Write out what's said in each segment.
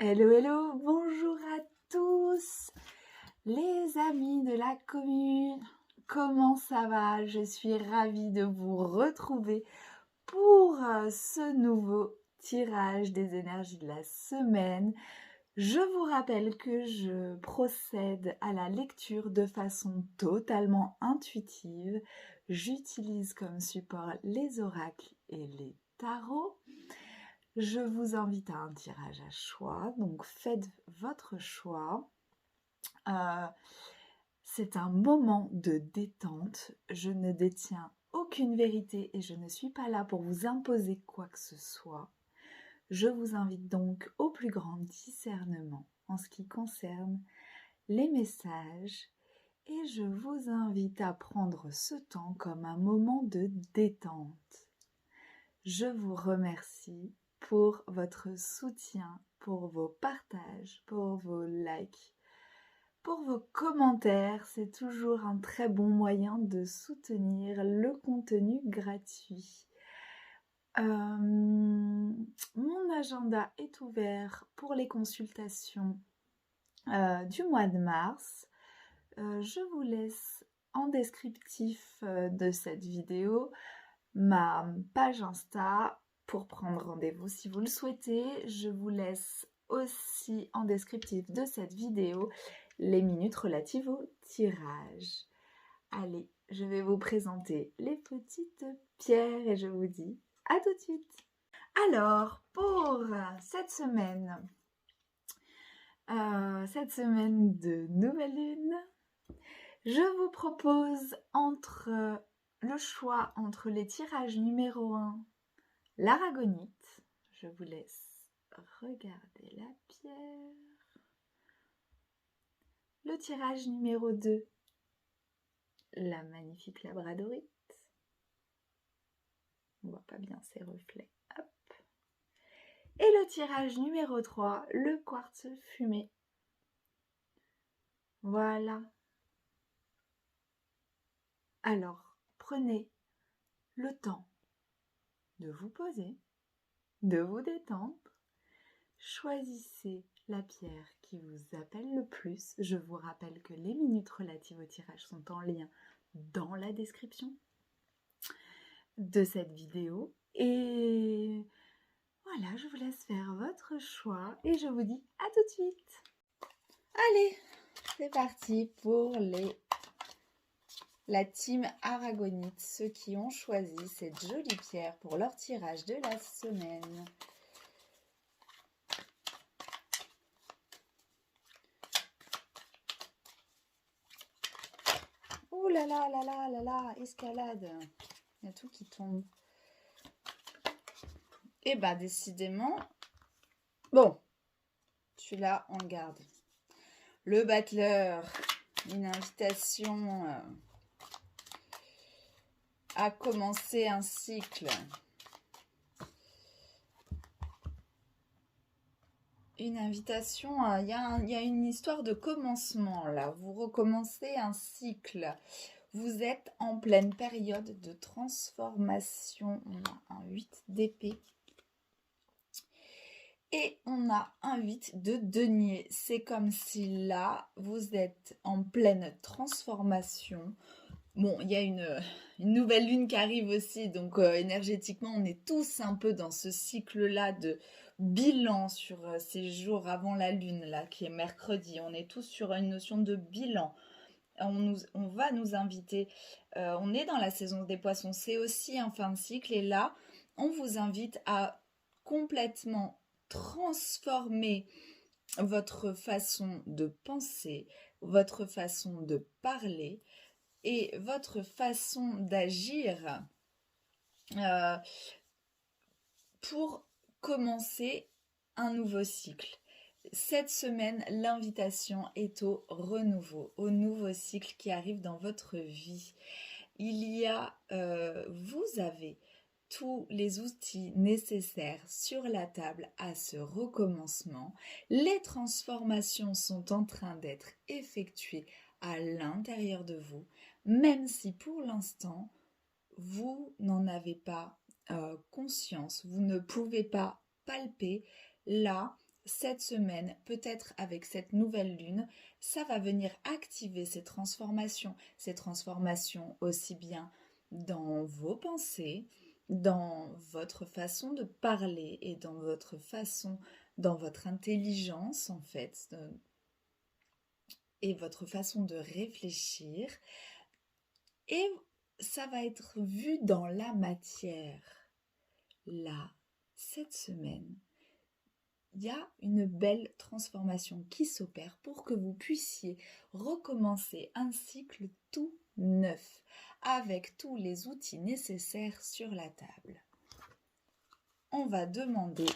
Hello, hello, bonjour à tous les amis de la commune. Comment ça va? Je suis ravie de vous retrouver pour ce nouveau tirage des énergies de la semaine. Je vous rappelle que je procède à la lecture de façon totalement intuitive. J'utilise comme support les oracles et les tarots. Je vous invite à un tirage à choix, donc faites votre choix. C'est un moment de détente. Je ne détiens aucune vérité et je ne suis pas là pour vous imposer quoi que ce soit. Je vous invite donc au plus grand discernement en ce qui concerne les messages et je vous invite à prendre ce temps comme un moment de détente. Je vous remercie pour votre soutien, pour vos partages, pour vos likes, pour vos commentaires. C'est toujours un très bon moyen de soutenir le contenu gratuit. Mon agenda est ouvert pour les consultations du mois de mars. Je vous laisse en descriptif de cette vidéo ma page Insta pour prendre rendez-vous si vous le souhaitez. Je vous laisse aussi en descriptif de cette vidéo les minutes relatives au tirage. Allez, je vais vous présenter les petites pierres et je vous dis à tout de suite. Alors, pour cette semaine de nouvelle lune, je vous propose le choix entre les tirages numéro 1, l'aragonite. Je vous laisse regarder la pierre. Le tirage numéro 2, la magnifique labradorite. On voit pas bien ses reflets. Hop. Et le tirage numéro 3, le quartz fumé. Voilà. Alors, prenez le temps de vous poser, de vous détendre. Choisissez la pierre qui vous appelle le plus. Je vous rappelle que les minutes relatives au tirage sont en lien dans la description de cette vidéo. Et voilà, je vous laisse faire votre choix et je vous dis à tout de suite. Allez, c'est parti pour la team aragonite, ceux qui ont choisi cette jolie pierre pour leur tirage de la semaine. Oh là là là là là là, escalade. Il y a tout qui tombe. Et bah décidément, bon, celui-là on le garde. Le battleur, une invitation à commencer un cycle. Une invitation, il y a une histoire de commencement là. Vous recommencez un cycle. Vous êtes en pleine période de transformation. On a un 8 d'épée. Et on a un 8 de denier. C'est comme si là, vous êtes en pleine transformation. Bon, il y a une nouvelle lune qui arrive aussi, donc énergétiquement, on est tous un peu dans ce cycle-là de bilan sur ces jours avant la lune, là, qui est mercredi. On est tous sur une notion de bilan. On va nous inviter, on est dans la saison des poissons, c'est aussi en fin de cycle, et là, on vous invite à complètement transformer votre façon de penser, votre façon de parler, et votre façon d'agir pour commencer un nouveau cycle. Cette semaine, l'invitation est au renouveau, au nouveau cycle qui arrive dans votre vie. Vous avez tous les outils nécessaires sur la table à ce recommencement. Les transformations sont en train d'être effectuées à l'intérieur de vous, même si pour l'instant, vous n'en avez pas conscience, vous ne pouvez pas palper. Là, cette semaine, peut-être avec cette nouvelle lune, ça va venir activer ces transformations aussi bien dans vos pensées, dans votre façon de parler et dans dans votre intelligence en fait, et votre façon de réfléchir. Et ça va être vu dans la matière. Là, cette semaine, il y a une belle transformation qui s'opère pour que vous puissiez recommencer un cycle tout neuf, avec tous les outils nécessaires sur la table. On va demander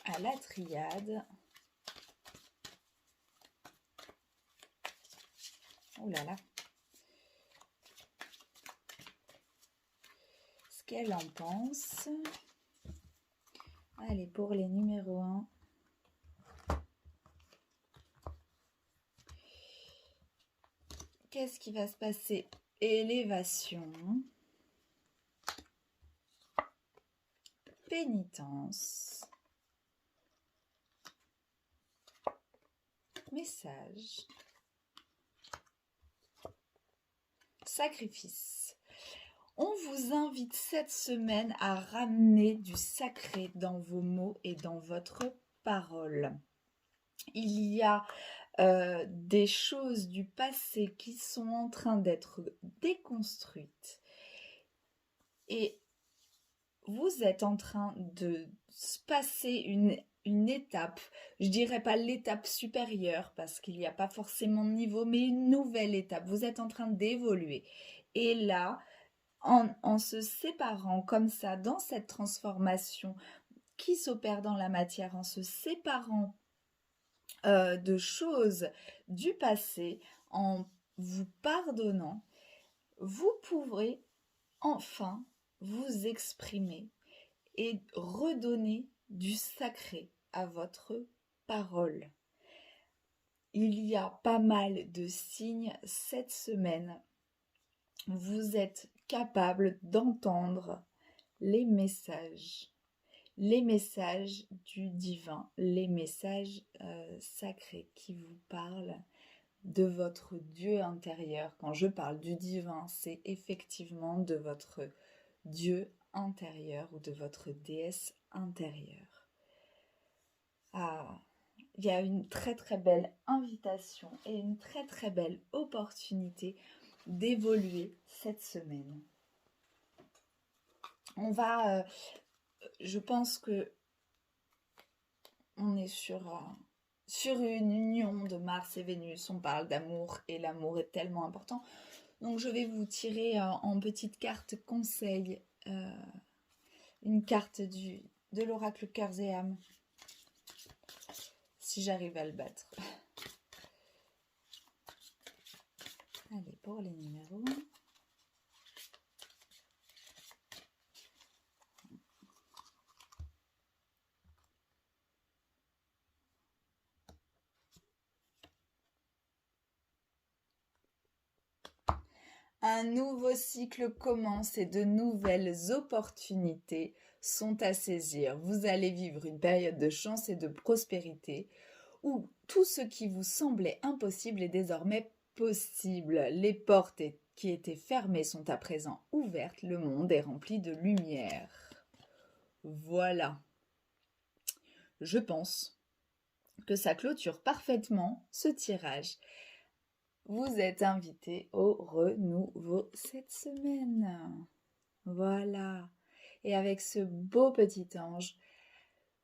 à la triade, oh là là, ce qu'elle en pense. Allez, pour les numéros 1. Qu'est-ce qui va se passer? Élévation. Pénitence. Message. Sacrifice. On vous invite cette semaine à ramener du sacré dans vos mots et dans votre parole. Il y a des choses du passé qui sont en train d'être déconstruites. Et vous êtes en train de passer une étape, je dirais pas l'étape supérieure parce qu'il n'y a pas forcément de niveau, mais une nouvelle étape. Vous êtes en train d'évoluer. Et là, en se séparant comme ça dans cette transformation qui s'opère dans la matière, en se séparant de choses du passé, en vous pardonnant, vous pourrez enfin vous exprimer et redonner du sacré à votre parole. Il y a pas mal de signes cette semaine. Vous êtes capable d'entendre les messages du divin, les messages sacrés qui vous parlent de votre Dieu intérieur. Quand je parle du divin, c'est effectivement de votre Dieu intérieur ou de votre déesse intérieure. Il y a une très très belle invitation et une très très belle opportunité d'évoluer cette semaine. On va, je pense que on est sur une union de Mars et Vénus. On parle d'amour et l'amour est tellement important. Donc je vais vous tirer en petite carte conseil une carte de l'oracle Cœurs et âmes, si j'arrive à le battre. Allez, pour les numéros. Un nouveau cycle commence et de nouvelles opportunités sont à saisir. Vous allez vivre une période de chance et de prospérité où tout ce qui vous semblait impossible est désormais possible. Les portes qui étaient fermées sont à présent ouvertes. Le monde est rempli de lumière. Voilà. Je pense que ça clôture parfaitement ce tirage. Vous êtes invité au renouveau cette semaine. Voilà. Et avec ce beau petit ange,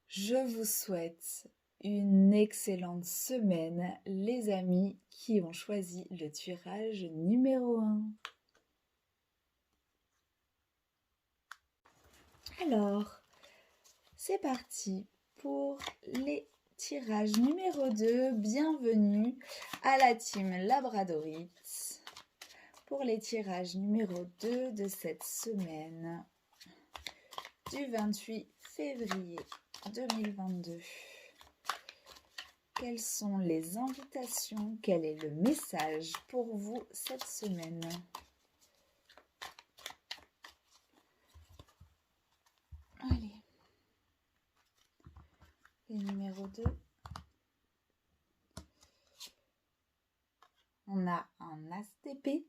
je vous souhaite une excellente semaine, les amis qui ont choisi le tirage numéro 1. Alors, c'est parti pour les tirages numéro 2. Bienvenue à la team Labradorite pour les tirages numéro 2 de cette semaine du 28 février 2022. Quelles sont les invitations? Quel est le message pour vous cette semaine? Allez. les numéros 2. On a un as d'épée,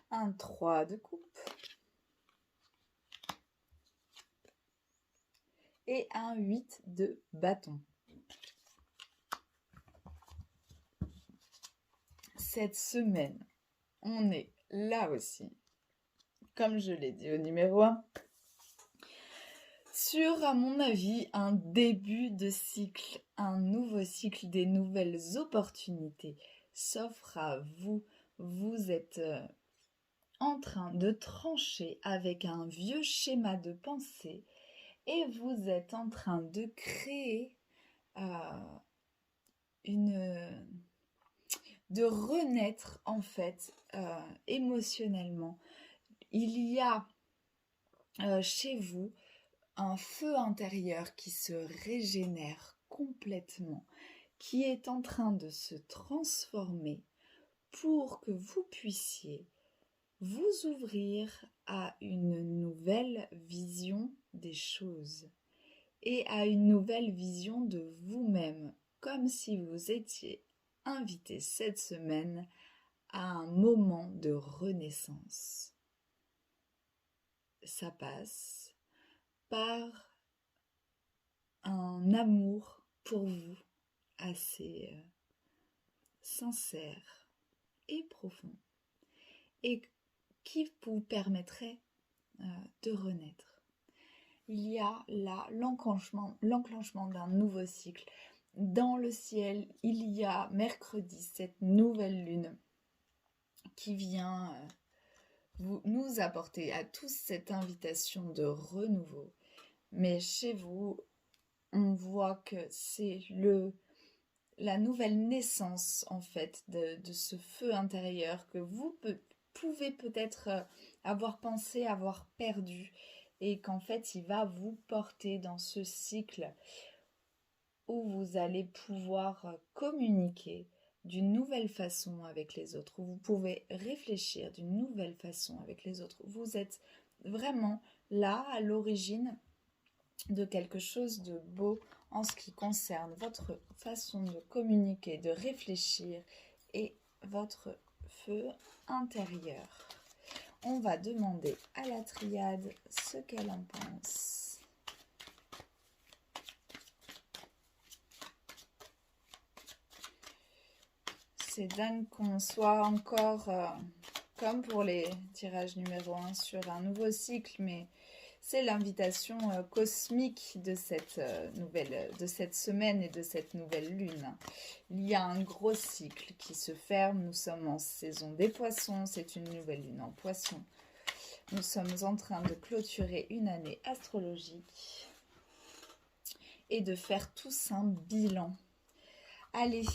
un 3 de coupe et un 8 de bâton. Cette semaine, on est là aussi, comme je l'ai dit au numéro 1, sur, à mon avis, un début de cycle, un nouveau cycle, des nouvelles opportunités s'offrent à vous. Vous êtes en train de trancher avec un vieux schéma de pensée et vous êtes en train de créer de renaître en fait émotionnellement. Il y a chez vous un feu intérieur qui se régénère complètement, qui est en train de se transformer pour que vous puissiez vous ouvrir à une nouvelle vision des choses et à une nouvelle vision de vous-même, comme si vous étiez invité cette semaine à un moment de renaissance. Ça passe par un amour pour vous assez sincère et profond et qui vous permettrait de renaître. Il y a là l'enclenchement d'un nouveau cycle. Dans le ciel, il y a mercredi cette nouvelle lune qui vient nous apporter à tous cette invitation de renouveau. Mais chez vous, on voit que c'est la nouvelle naissance en fait de ce feu intérieur que vous pouvez peut-être avoir pensé avoir perdu et qu'en fait il va vous porter dans ce cycle où vous allez pouvoir communiquer d'une nouvelle façon avec les autres, où vous pouvez réfléchir d'une nouvelle façon avec les autres. Vous êtes vraiment là à l'origine de quelque chose de beau en ce qui concerne votre façon de communiquer, de réfléchir et votre feu intérieur. On va demander à la triade ce qu'elle en pense. C'est dingue qu'on soit encore, comme pour les tirages numéro 1, sur un nouveau cycle, mais c'est l'invitation cosmique de cette de cette semaine et de cette nouvelle lune. Il y a un gros cycle qui se ferme. Nous sommes en saison des poissons. C'est une nouvelle lune en poissons. Nous sommes en train de clôturer une année astrologique et de faire tous un bilan. Allez,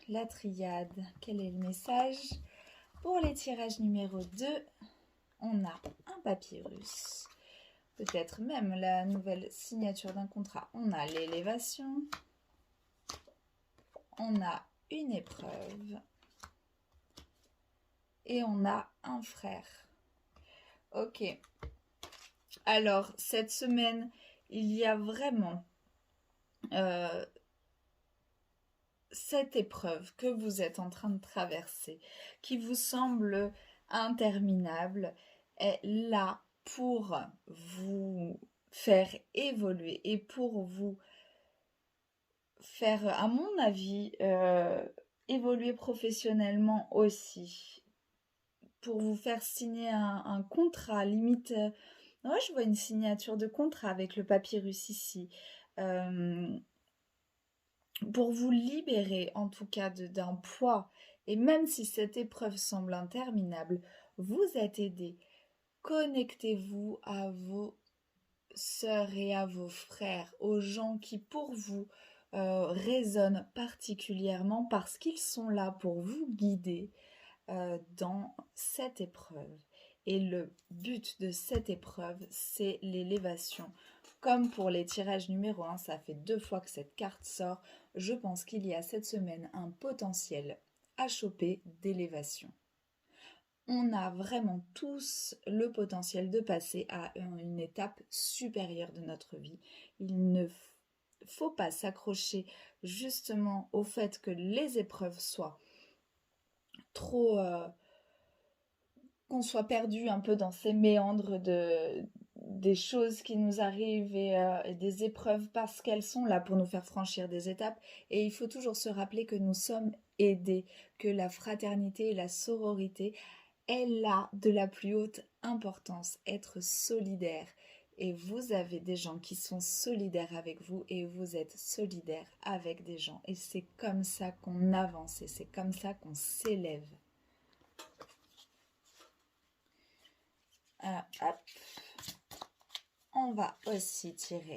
la triade, quel est le message? Pour les tirages numéro 2, on a un papyrus. Peut-être même la nouvelle signature d'un contrat. On a l'élévation. On a une épreuve. Et on a un frère. Ok. Alors, cette semaine, il y a vraiment cette épreuve que vous êtes en train de traverser, qui vous semble interminable, est là pour vous faire évoluer et pour vous faire, à mon avis, évoluer professionnellement aussi, pour vous faire signer un contrat, limite, ouais, je vois une signature de contrat avec le papyrus ici, pour vous libérer en tout cas d'un poids, et même si cette épreuve semble interminable, vous êtes aidé. Connectez-vous à vos sœurs et à vos frères, aux gens qui pour vous résonnent particulièrement parce qu'ils sont là pour vous guider dans cette épreuve. Et le but de cette épreuve, c'est l'élévation. Comme pour les tirages numéro 1, ça fait 2 fois que cette carte sort. Je pense qu'il y a cette semaine un potentiel à choper d'élévation. on a vraiment tous le potentiel de passer à une étape supérieure de notre vie. Il ne faut pas s'accrocher justement au fait que les épreuves soient trop... qu'on soit perdu un peu dans ces méandres des choses qui nous arrivent et des épreuves parce qu'elles sont là pour nous faire franchir des étapes. Et il faut toujours se rappeler que nous sommes aidés, que la fraternité et la sororité est là de la plus haute importance, être solidaire. Et vous avez des gens qui sont solidaires avec vous et vous êtes solidaires avec des gens. Et c'est comme ça qu'on avance et c'est comme ça qu'on s'élève. Hop. On va aussi tirer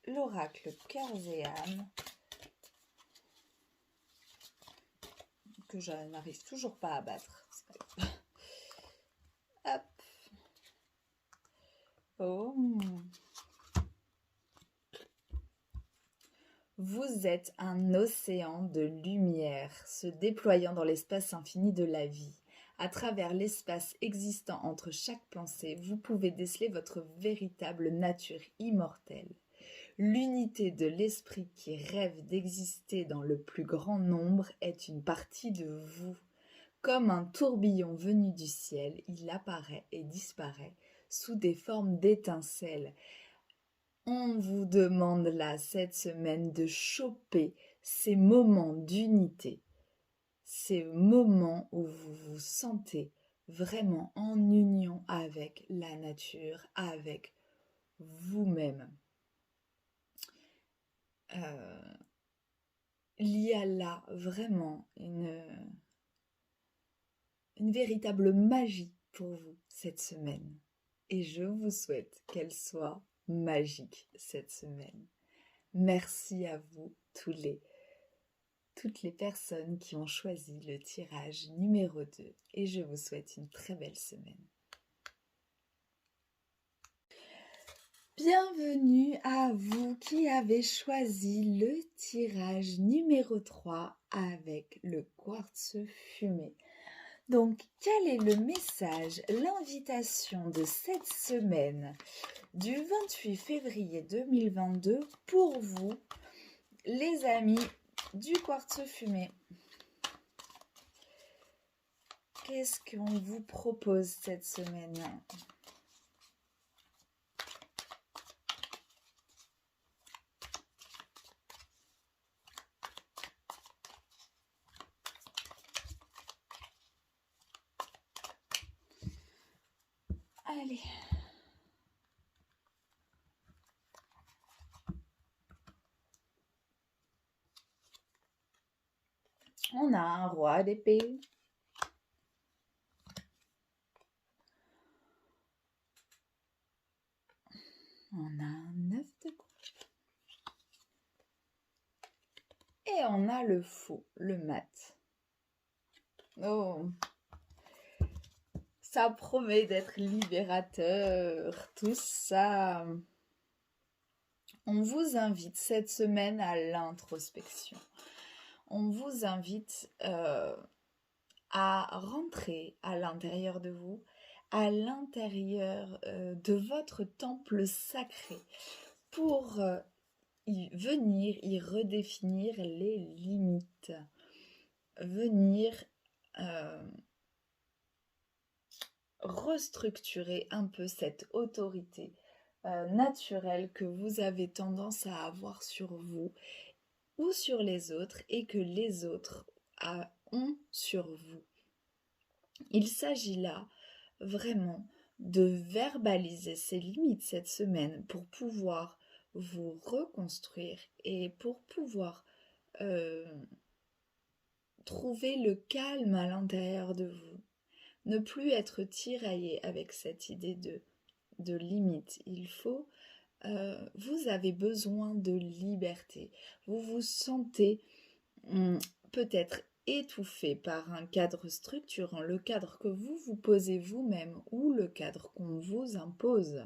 l'oracle Cœurs et âmes que je n'arrive toujours pas à battre. Hop. Oh. Vous êtes un océan de lumière se déployant dans l'espace infini de la vie. À travers l'espace existant entre chaque pensée, vous pouvez déceler votre véritable nature immortelle. L'unité de l'esprit qui rêve d'exister dans le plus grand nombre est une partie de vous. Comme un tourbillon venu du ciel, il apparaît et disparaît sous des formes d'étincelles. On vous demande là cette semaine de choper ces moments d'unité, ces moments où vous vous sentez vraiment en union avec la nature, avec vous-même. Il y a là vraiment une véritable magie pour vous cette semaine. Et je vous souhaite qu'elle soit magique cette semaine. Merci à vous toutes les personnes qui ont choisi le tirage numéro 2 et je vous souhaite une très belle semaine. Bienvenue à vous qui avez choisi le tirage numéro 3 avec le quartz fumé. Donc, quel est le message, l'invitation de cette semaine du 28 février 2022 pour vous, les amis du quartz fumé? Qu'est-ce qu'on vous propose cette semaine ? Allez. On a un roi d'épée. On a un 9 de coupe. Et on a le faux, le mat. Oh, ça promet d'être libérateur, tout ça. On vous invite cette semaine à l'introspection. On vous invite à rentrer à l'intérieur de vous, à l'intérieur de votre temple sacré pour venir y redéfinir les limites, venir restructurer un peu cette autorité naturelle que vous avez tendance à avoir sur vous ou sur les autres et que les autres ont sur vous. Il s'agit là vraiment de verbaliser ces limites cette semaine pour pouvoir vous reconstruire et pour pouvoir trouver le calme à l'intérieur de vous. Ne plus être tiraillé avec cette idée de limite. Il faut, vous avez besoin de liberté. Vous vous sentez peut-être étouffé par un cadre structurant, le cadre que vous vous posez vous-même ou le cadre qu'on vous impose.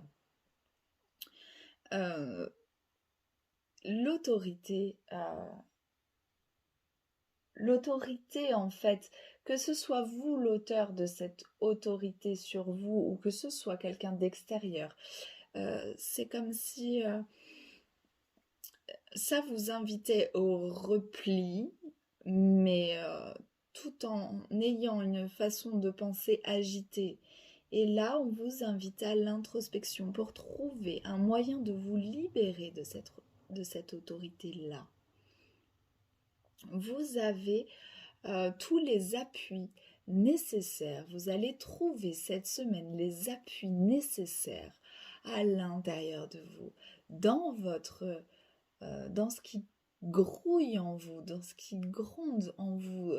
l'autorité en fait, que ce soit vous l'auteur de cette autorité sur vous ou que ce soit quelqu'un d'extérieur, c'est comme si ça vous invitait au repli, mais tout en ayant une façon de penser agitée. Et là, on vous invite à l'introspection pour trouver un moyen de vous libérer de cette autorité-là. Vous avez tous les appuis nécessaires. Vous allez trouver cette semaine les appuis nécessaires à l'intérieur de vous, dans votre dans ce qui grouille en vous, dans ce qui gronde en vous,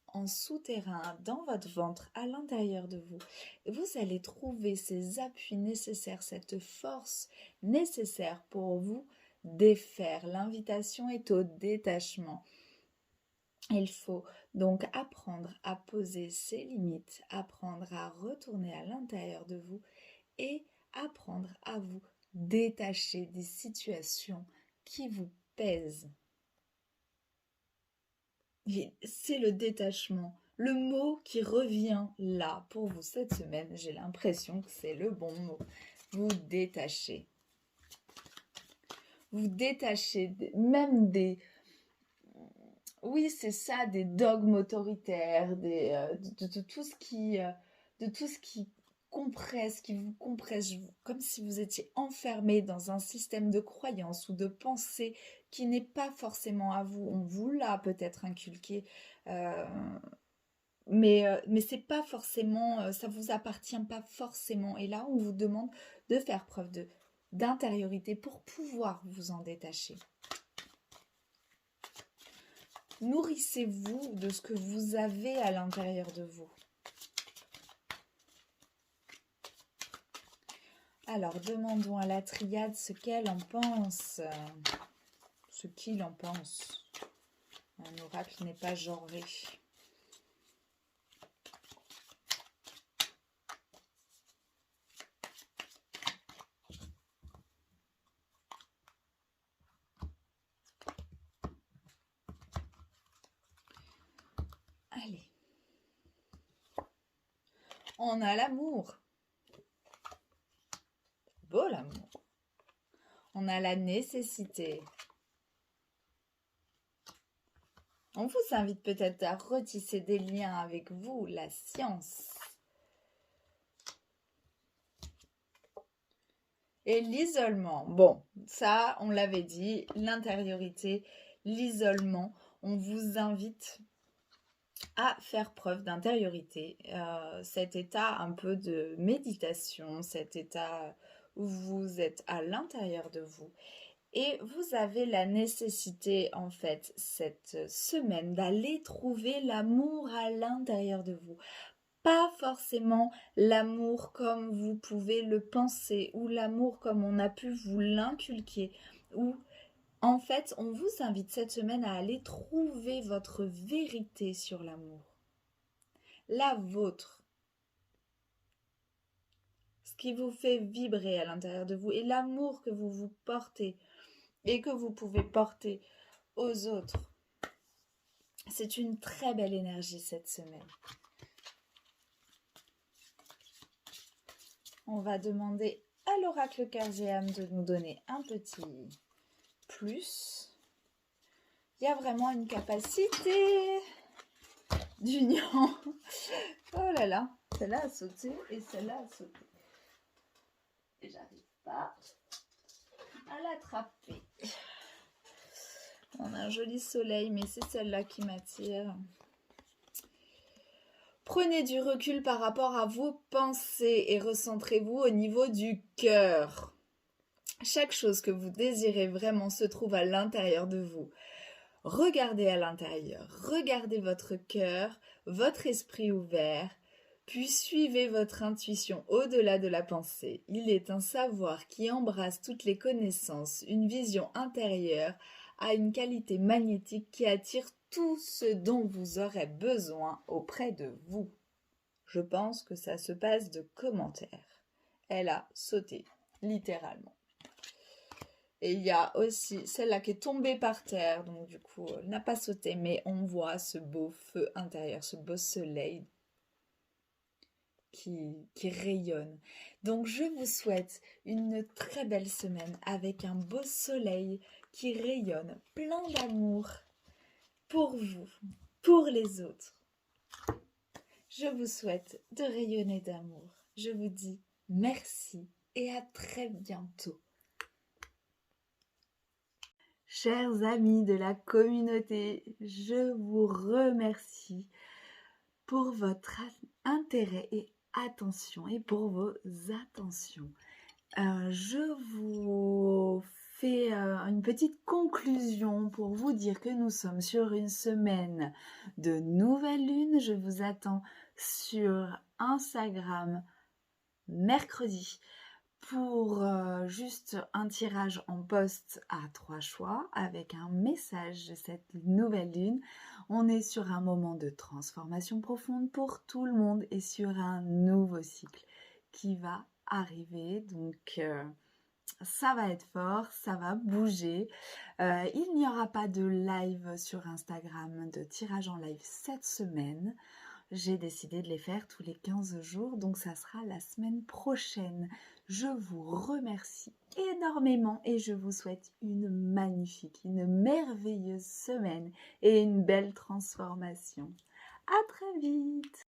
en souterrain, dans votre ventre, à l'intérieur de vous. Et vous allez trouver ces appuis nécessaires, cette force nécessaire pour vous défaire. L'invitation est au détachement. Il faut donc apprendre à poser ses limites, apprendre à retourner à l'intérieur de vous et apprendre à vous détacher des situations qui vous pèsent. C'est le détachement, le mot qui revient là pour vous cette semaine. J'ai l'impression que c'est le bon mot. Vous détachez. Vous détachez même des... Oui, c'est ça, des dogmes autoritaires, de tout ce qui compresse, qui vous compresse, comme si vous étiez enfermé dans un système de croyance ou de pensée qui n'est pas forcément à vous. On vous l'a peut-être inculqué, mais c'est pas forcément, ça vous appartient pas forcément. Et là, on vous demande de faire preuve d'intériorité pour pouvoir vous en détacher. Nourrissez-vous de ce que vous avez à l'intérieur de vous. Alors, demandons à la triade ce qu'elle en pense, ce qu'il en pense. Un oracle n'est pas genré. Allez. On a l'amour. Beau l'amour. On a la nécessité. On vous invite peut-être à retisser des liens avec vous, la science. Et l'isolement. Bon, ça, on l'avait dit, l'intériorité, l'isolement. On vous invite à faire preuve d'intériorité. Cet état un peu de méditation, cet état où vous êtes à l'intérieur de vous. Et vous avez la nécessité, en fait, cette semaine, d'aller trouver l'amour à l'intérieur de vous. Pas forcément l'amour comme vous pouvez le penser, ou l'amour comme on a pu vous l'inculquer, ou en fait, on vous invite cette semaine à aller trouver votre vérité sur l'amour. La vôtre. Ce qui vous fait vibrer à l'intérieur de vous et l'amour que vous vous portez et que vous pouvez porter aux autres. C'est une très belle énergie cette semaine. On va demander à l'oracle cœurs et âmes de nous donner un petit plus. Il y a vraiment une capacité d'union. Oh là là, celle-là a sauté et celle-là a sauté. Et j'arrive pas à l'attraper. On a un joli soleil, mais c'est celle-là qui m'attire. Prenez du recul par rapport à vos pensées et recentrez-vous au niveau du cœur. Chaque chose que vous désirez vraiment se trouve à l'intérieur de vous. Regardez à l'intérieur, regardez votre cœur, votre esprit ouvert, puis suivez votre intuition au-delà de la pensée. Il est un savoir qui embrasse toutes les connaissances, une vision intérieure, a une qualité magnétique qui attire tout ce dont vous aurez besoin auprès de vous. Je pense que ça se passe de commentaires. Elle a sauté, littéralement. Et il y a aussi celle-là qui est tombée par terre, donc du coup, elle n'a pas sauté, mais on voit ce beau feu intérieur, ce beau soleil qui rayonne. Donc je vous souhaite une très belle semaine avec un beau soleil qui rayonne, plein d'amour pour vous, pour les autres. Je vous souhaite de rayonner d'amour. Je vous dis merci et à très bientôt. Chers amis de la communauté, je vous remercie pour votre intérêt et attention et pour vos attentions. Je vous fais une petite conclusion pour vous dire que nous sommes sur une semaine de nouvelle lune. Je vous attends sur Instagram mercredi pour juste un tirage en poste à 3 choix avec un message de cette nouvelle lune. On est sur un moment de transformation profonde pour tout le monde et sur un nouveau cycle qui va arriver. Donc ça va être fort, ça va bouger. Il n'y aura pas de live sur Instagram, de tirage en live cette semaine. J'ai décidé de les faire tous les 15 jours, donc ça sera la semaine prochaine. Je vous remercie énormément et je vous souhaite une magnifique, une merveilleuse semaine et une belle transformation. À très vite!